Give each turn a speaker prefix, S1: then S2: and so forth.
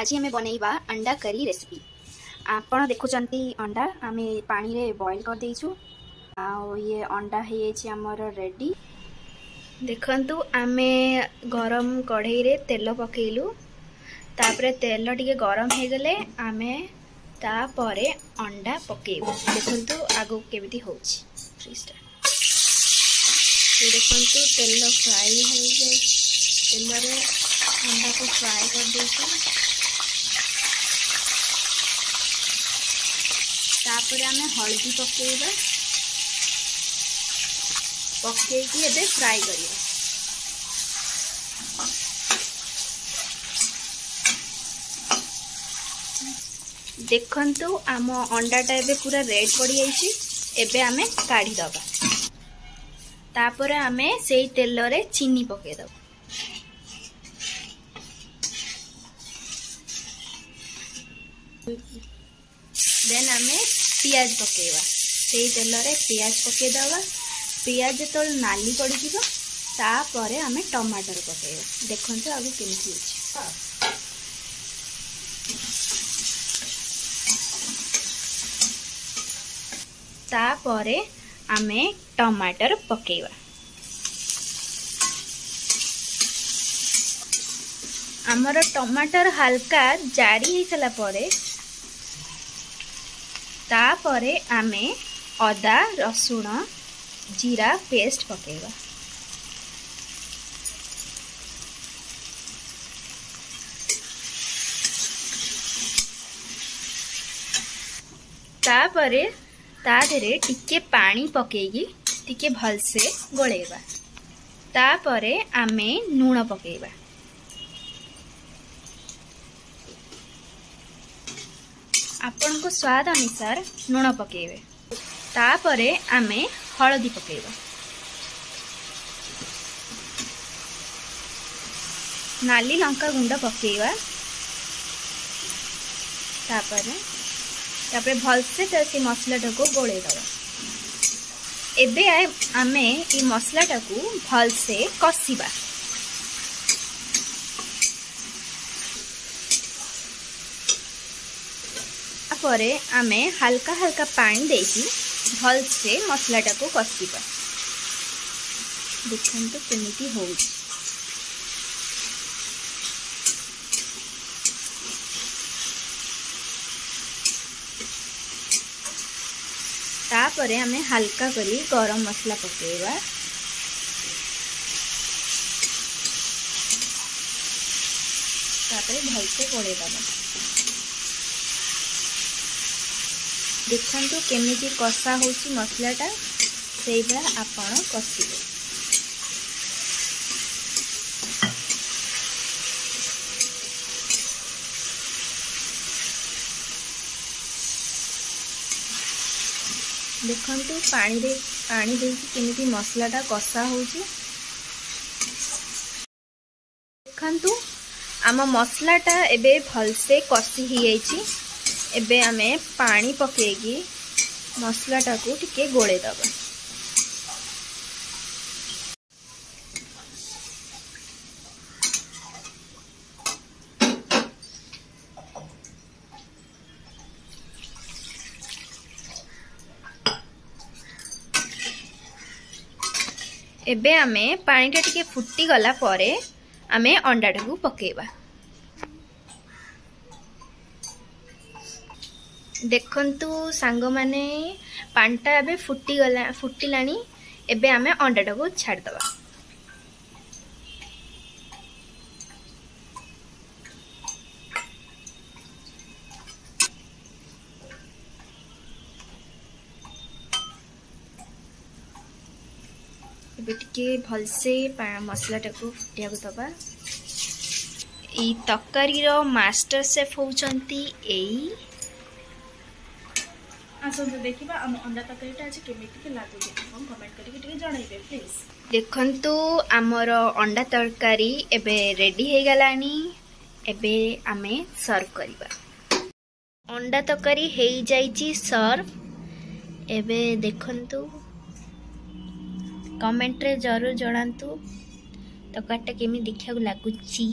S1: आज आम बनइबा अंडा करी रेसिपी। आपण देखुचंती अंडा आमे पानी रे बॉईल कर देइछु। ये अंडा होमर रेडी। देखंतु आमे गरम कढ़ई रे तेल पकेलु। तापरे तेल टिके गरम हो गले आमे तापरे अंडा पकेबु। देखंतु आगो केमिति होछि फ्रीस्टा। देखंतु तेल फ्राई हो जाय। तेल रे अंडा को फ्राई कर देइछु। तापर आमे हल्दी पकेइबा। पकेइकी एबे फ्राई करिया। देखंतु आम अंडाटा एबे पूरा रेड पड़ी जाइछि। एबे आमे काढी दबा। तापर आमे सेई तेल रे चीनी पके दबा। देन आमे पियाज पकेवा। सेई तेल रे पियाज पके दबा। पियाज तो नाली पड़ी जिवो तापरे आमे टमाटर पकेवा। देखंतु आगु केमिति होछि। तापरे आमे टमाटर पकेवा। आमर टमाटर हल्का जारी हो सारा परे तापरे आमे अदा रसुण जीरा पेस्ट पकेवा। तापरे ता देरे टिके पानी पकेगी टिके भलसे गोलेवा। तापरे आमे लूण पकेवा। आपण को स्वाद अनुसार लूण पकेबे। तापरे आमे हळदी पकेबा। नाली लंका गुंड पकेबा। तापरे भलसे से मसला को गोले दबा। एबे आमे ई मसला को भलसे कसिबा। तापरे आमे हल्का हल्का पानी देकी भलसे मसला को कसिबा। देखंतु केमिति होउछि। तापरे आमे हल्का करी गरम मसला पकेबा। तापरे भलसे गोले दबा। देखंतु केमिति कषा होछि मसलाटा। सेई बला आपण कसिबे। देखंतु पानी देकी केमिति मसलाटा कषा होछि। देखंतु आम मसलाटा एबे भलसे कषि ही जाइछि। एबे आमे पानी पकेगी मसलाटा को टिके गोले दबा। एबे आमे पानीटा टिके फुटी गला परे आमे अंडाटा को पकेबा। देखंतु सांग माने पांटा एबे फुटिलानी। एबे आमे अंडाटा को छाड़ दबा। एबे टिके भलसे मसलाटा को फुटिया को दबा। ई तकारी रो मास्टर शेफ होउचंती एई। आसंतु देखिबा हम अंडा तकारीटा आज केमिति के लागुछि। हम कमेंट करके टिके जणाइबे प्लीज। देखंतु हमर अंडा तरकारी एबे रेडी हे गलानी। एबे आमे सर्व करिबा। अंडा तकारी हे जाईची सर्व। एबे देखंतु कमेंट रे जरूर जणांतु तकारीटा केमि देखिया लागुछि।